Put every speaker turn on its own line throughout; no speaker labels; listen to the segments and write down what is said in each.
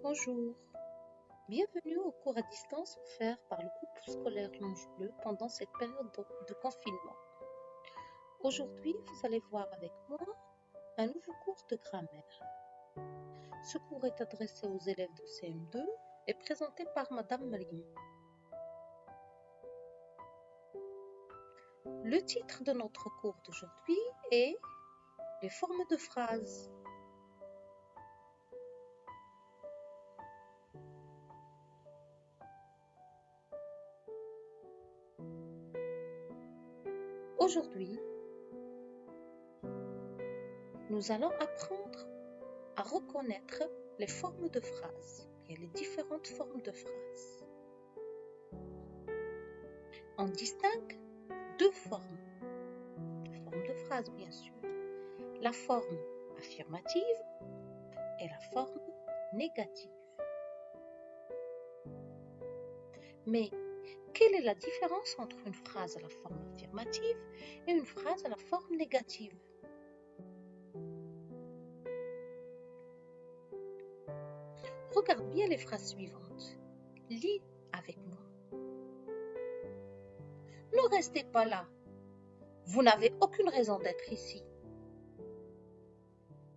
Bonjour, bienvenue au cours à distance offert par le groupe scolaire Longe Bleue pendant cette période de confinement. Aujourd'hui, vous allez voir avec moi un nouveau cours de grammaire. Ce cours est adressé aux élèves de CM2 et présenté par Madame Malim. Le titre de notre cours d'aujourd'hui est « Les formes de phrases ». Aujourd'hui, nous allons apprendre à reconnaître les formes de phrases. Il y a les différentes formes de phrases. On distingue deux formes de phrases, bien sûr. La forme affirmative et la forme négative. Mais quelle est la différence entre une phrase à la forme affirmative et une phrase à la forme négative? Regarde bien les phrases suivantes. Lis avec moi. Ne restez pas là. Vous n'avez aucune raison d'être ici.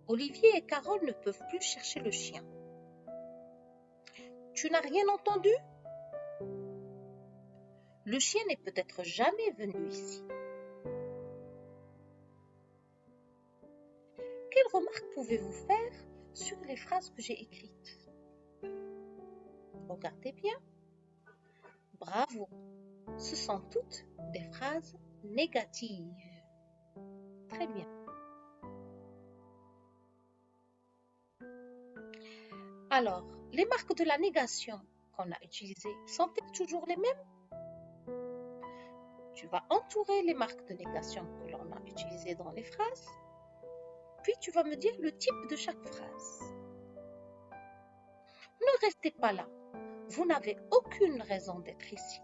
Olivier et Carole ne peuvent plus chercher le chien. Tu n'as rien entendu? Le chien n'est peut-être jamais venu ici. Quelles remarques pouvez-vous faire sur les phrases que j'ai écrites? Regardez bien. Bravo. Ce sont toutes des phrases négatives. Très bien. Alors, les marques de la négation qu'on a utilisées sont-elles toujours les mêmes? Tu vas entourer les marques de négation que l'on a utilisées dans les phrases, puis tu vas me dire le type de chaque phrase. Ne restez pas là. Vous n'avez aucune raison d'être ici.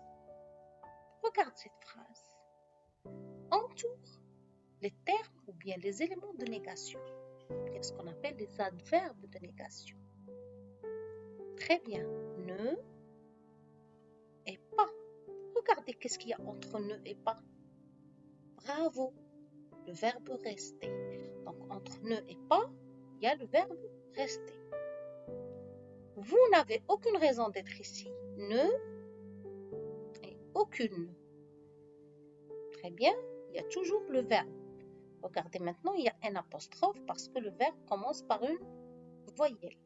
Regarde cette phrase. Entoure les termes ou bien les éléments de négation. C'est ce qu'on appelle les adverbes de négation. Très bien. Ne et pas. Regardez qu'est-ce qu'il y a entre ne et pas. Bravo. Le verbe rester. Donc entre ne et pas, il y a le verbe rester. Vous n'avez aucune raison d'être ici. Ne et aucune. Très bien, il y a toujours le verbe. Regardez maintenant, il y a un apostrophe parce que le verbe commence par une voyelle.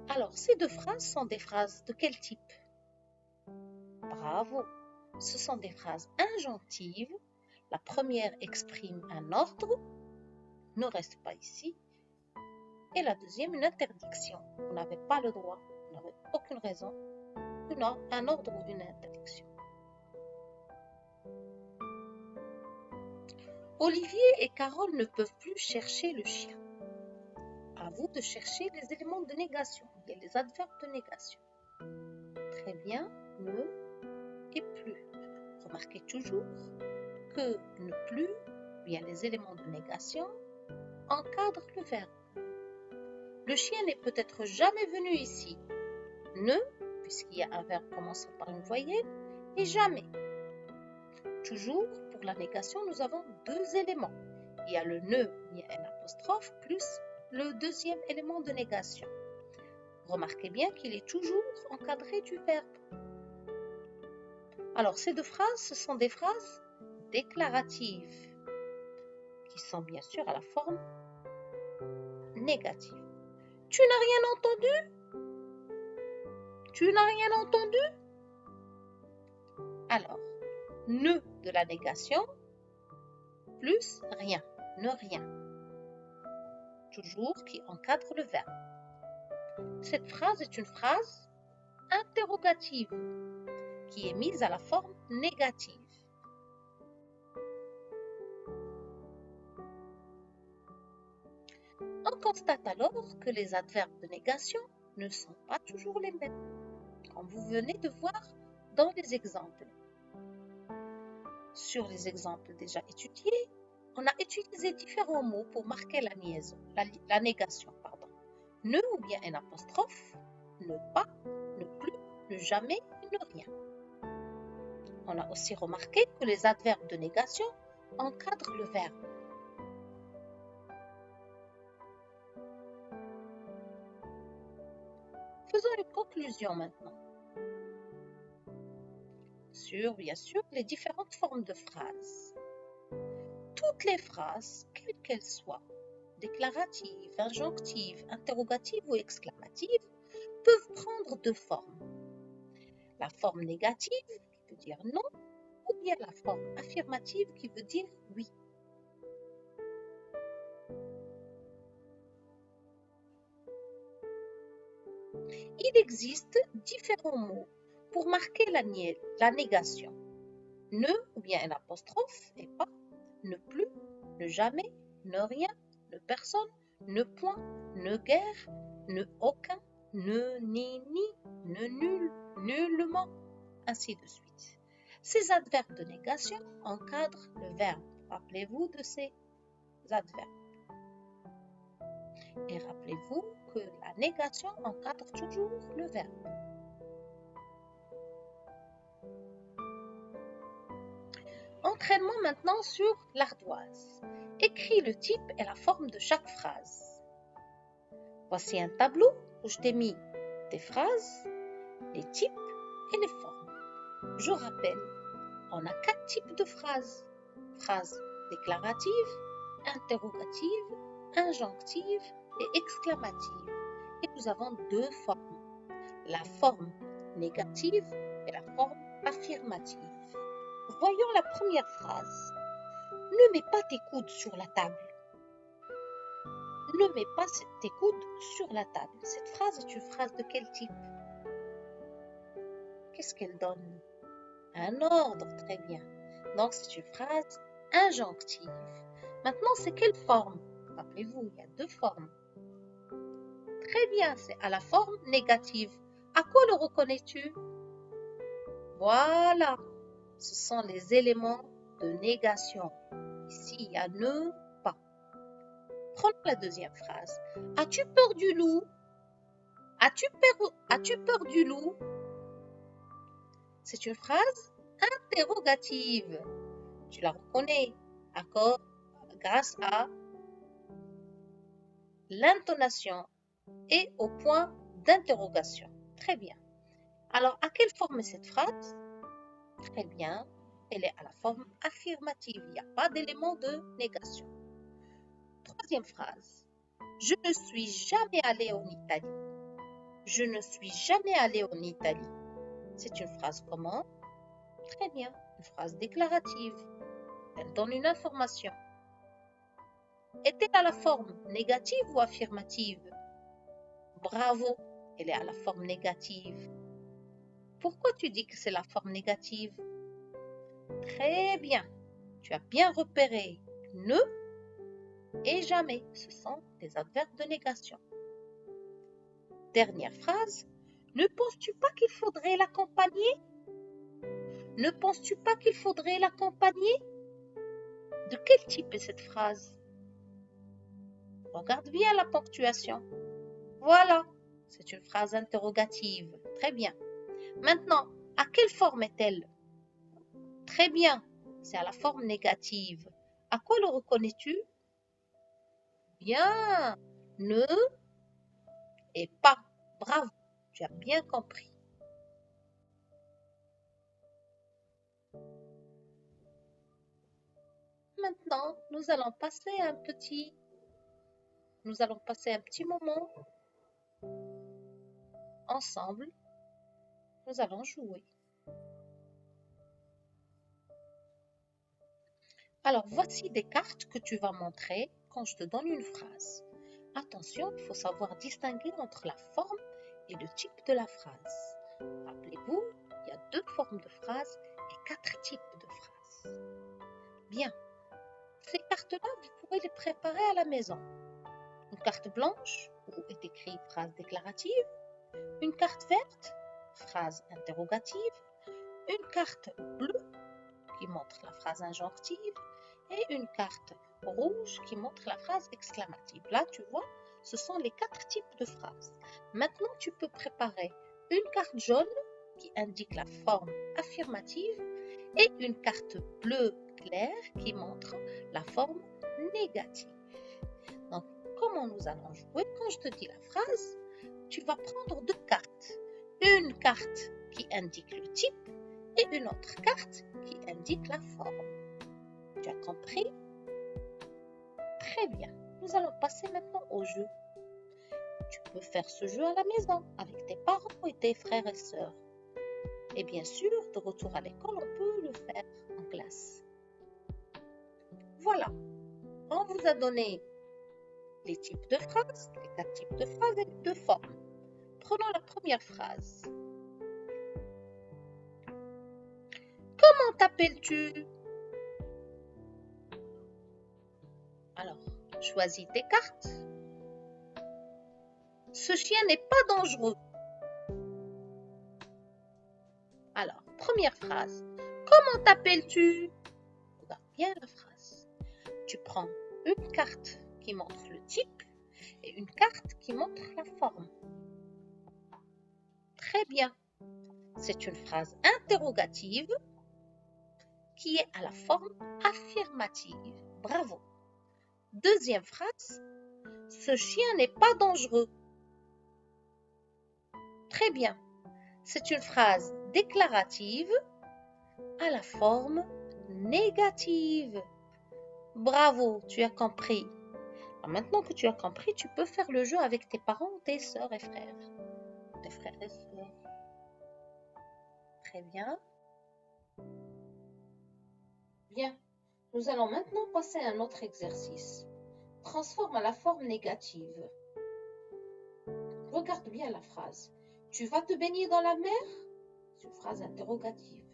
Alors, ces deux phrases sont des phrases de quel type? Bravo, ce sont des phrases injonctives. La première exprime un ordre, ne reste pas ici. Et la deuxième, une interdiction. Vous n'avez pas le droit, vous n'avez aucune raison. Un ordre ou une interdiction. Olivier et Carole ne peuvent plus chercher le chien. À vous de chercher les éléments de négation. Il y a les adverbes de négation. Très bien, ne et plus. Remarquez toujours que ne plus, bien les éléments de négation, encadrent le verbe. Le chien n'est peut-être jamais venu ici. Ne, puisqu'il y a un verbe commençant par une voyelle, et jamais. Toujours, pour la négation, nous avons deux éléments. Il y a le ne, il y a un apostrophe, plus le deuxième élément de négation. Remarquez bien qu'il est toujours encadré du verbe. Alors, ces deux phrases, ce sont des phrases déclaratives, qui sont bien sûr à la forme négative. Tu n'as rien entendu? Tu n'as rien entendu? Alors, ne de la négation, plus rien, ne rien. Toujours qui encadre le verbe. Cette phrase est une phrase interrogative qui est mise à la forme négative. On constate alors que les adverbes de négation ne sont pas toujours les mêmes, comme vous venez de voir dans les exemples. sur les exemples déjà étudiés, on a utilisé différents mots pour marquer la liaison, la négation, pardon. Ne ou bien un apostrophe, ne pas, ne plus, ne jamais, ne rien. On a aussi remarqué que les adverbes de négation encadrent le verbe. Faisons une conclusion maintenant sur, bien sûr, les différentes formes de phrases. Toutes les phrases, quelles qu'elles soient, déclaratives, injonctives, interrogatives ou exclamatives, peuvent prendre deux formes. La forme négative, qui veut dire non, ou bien la forme affirmative, qui veut dire oui. Il existe différents mots pour marquer la négation. Ne ou bien un apostrophe et pas, ne plus, ne jamais, ne rien, ne personne, ne point, ne guère, ne aucun, ne ni, ne nul, nullement, ainsi de suite. Ces adverbes de négation encadrent le verbe. Rappelez-vous de ces adverbes. Et rappelez-vous que la négation encadre toujours le verbe. Entraînement maintenant sur l'ardoise. Écris le type et la forme de chaque phrase. Voici un tableau où je t'ai mis des phrases, les types et les formes. Je rappelle, on a 4 types de phrases. Phrases déclaratives, interrogatives, injonctives et exclamatives. Et nous avons 2 formes, la forme négative et la forme affirmative. Voyons la première phrase. Ne mets pas tes coudes sur la table. Ne mets pas tes coudes sur la table. Cette phrase est une phrase de quel type? Qu'est-ce qu'elle donne? Un ordre, très bien. Donc c'est une phrase injonctive. Maintenant, c'est quelle forme? Rappelez-vous, il y a 2 formes. Très bien, c'est à la forme négative. À quoi le reconnais-tu? Voilà, ce sont les éléments de négation. Ici, il y a ne, pas. Prenons la deuxième phrase. As-tu peur du loup? As-tu peur du loup? C'est une phrase interrogative. Tu la reconnais, d'accord? Grâce à l'intonation et au point d'interrogation. Très bien. Alors, à quelle forme est cette phrase? Très bien. Elle est à la forme affirmative. Il n'y a pas d'élément de négation. Troisième phrase. Je ne suis jamais allé en Italie. Je ne suis jamais allé en Italie. C'est une phrase comment? Très bien. Une phrase déclarative. Elle donne une information. Est-elle à la forme négative ou affirmative? Bravo, elle est à la forme négative. Pourquoi tu dis que c'est la forme négative? Très bien, tu as bien repéré ne et jamais. Ce sont des adverbes de négation. Dernière phrase. Ne penses-tu pas qu'il faudrait l'accompagner? Ne penses-tu pas qu'il faudrait l'accompagner? De quel type est cette phrase? Regarde bien la ponctuation. Voilà, c'est une phrase interrogative. Très bien. Maintenant, à quelle forme est-elle? Très bien, c'est à la forme négative. À quoi le reconnais-tu? Bien, ne et pas. Bravo, tu as bien compris. Maintenant, nous allons passer un petit moment ensemble. Nous allons jouer. Alors, voici des cartes que tu vas montrer quand je te donne une phrase. Attention, il faut savoir distinguer entre la forme et le type de la phrase. Rappelez-vous, il y a 2 formes de phrases et 4 types de phrases. Bien, ces cartes-là, vous pourrez les préparer à la maison. Une carte blanche où est écrit phrase déclarative, une carte verte, phrase interrogative, une carte bleue, qui montre la phrase injonctive et une carte rouge qui montre la phrase exclamative. Là, tu vois, ce sont les 4 types de phrases. Maintenant, tu peux préparer une carte jaune qui indique la forme affirmative et une carte bleue claire qui montre la forme négative. Donc, comment nous allons jouer? Quand je te dis la phrase, tu vas prendre 2 cartes. Une carte qui indique le type et une autre carte qui indique la forme. Tu as compris? Très bien. Nous allons passer maintenant au jeu. Tu peux faire ce jeu à la maison avec tes parents et tes frères et sœurs. Et bien sûr, de retour à l'école, on peut le faire en classe. Voilà. On vous a donné les types de phrases, les 4 types de phrases et de formes. Prenons la première phrase. Comment t'appelles-tu? Alors, choisis tes cartes. Ce chien n'est pas dangereux. Alors, première phrase. Comment t'appelles-tu? Regarde bien la phrase. Tu prends une carte qui montre le type et une carte qui montre la forme. Très bien. C'est une phrase interrogative qui est à la forme affirmative. Bravo. Deuxième phrase. Ce chien n'est pas dangereux. Très bien. C'est une phrase déclarative à la forme négative. Bravo, tu as compris. Alors maintenant que tu as compris, tu peux faire le jeu avec tes parents, tes sœurs et frères. Tes frères et sœurs. Très bien. Bien. Nous allons maintenant passer à un autre exercice. Transforme à la forme négative. Regarde bien la phrase. Tu vas te baigner dans la mer? C'est une phrase interrogative.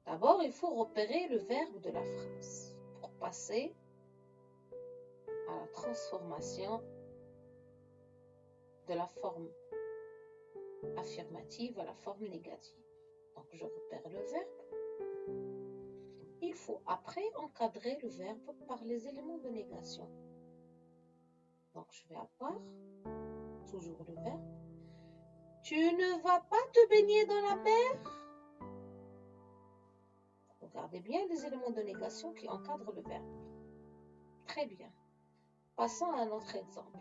D'abord, il faut repérer le verbe de la phrase pour passer à la transformation de la forme affirmative à la forme négative. Donc, je repère le verbe. Il faut après encadrer le verbe par les éléments de négation. Donc, je vais avoir toujours le verbe. Tu ne vas pas te baigner dans la mer? Regardez bien les éléments de négation qui encadrent le verbe. Très bien. Passons à un autre exemple.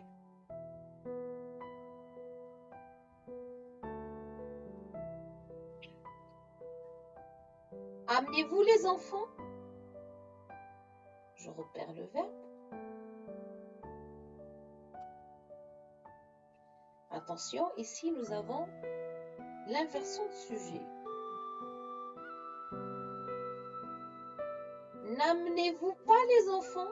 Amenez-vous les enfants? Je repère le verbe. Attention, ici nous avons l'inversion de sujet. N'amenez-vous pas les enfants?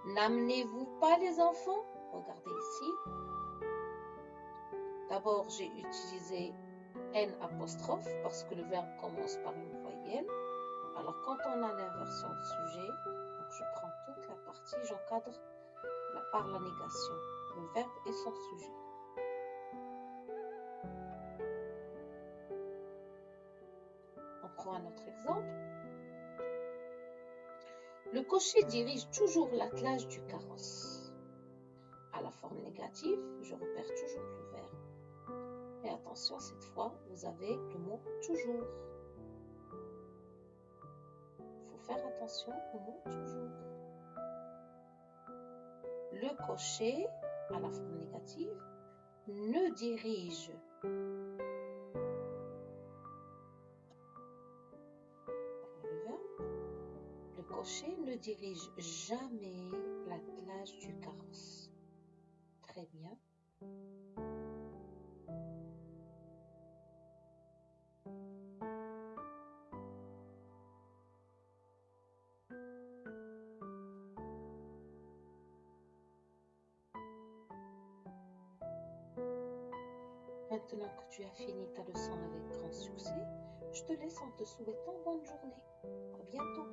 N'amenez-vous pas les enfants? Regardez ici. D'abord, j'ai utilisé N apostrophe parce que le verbe commence par une voyelle. Alors, quand on a l'inversion de sujet, donc je prends toute la partie, j'encadre par la négation, le verbe et son sujet. On prend un autre exemple. Le cocher dirige toujours l'attelage du carrosse. À la forme négative, je repère toujours le verbe. Et attention, cette fois, vous avez le mot toujours. Il faut faire attention au mot toujours. Le cocher, à la forme négative, ne dirige. Le verbe. Le cocher ne dirige jamais l'attelage du carrosse. Très bien. Maintenant que tu as fini ta leçon avec grand succès, je te laisse en te souhaitant bonne journée. À bientôt.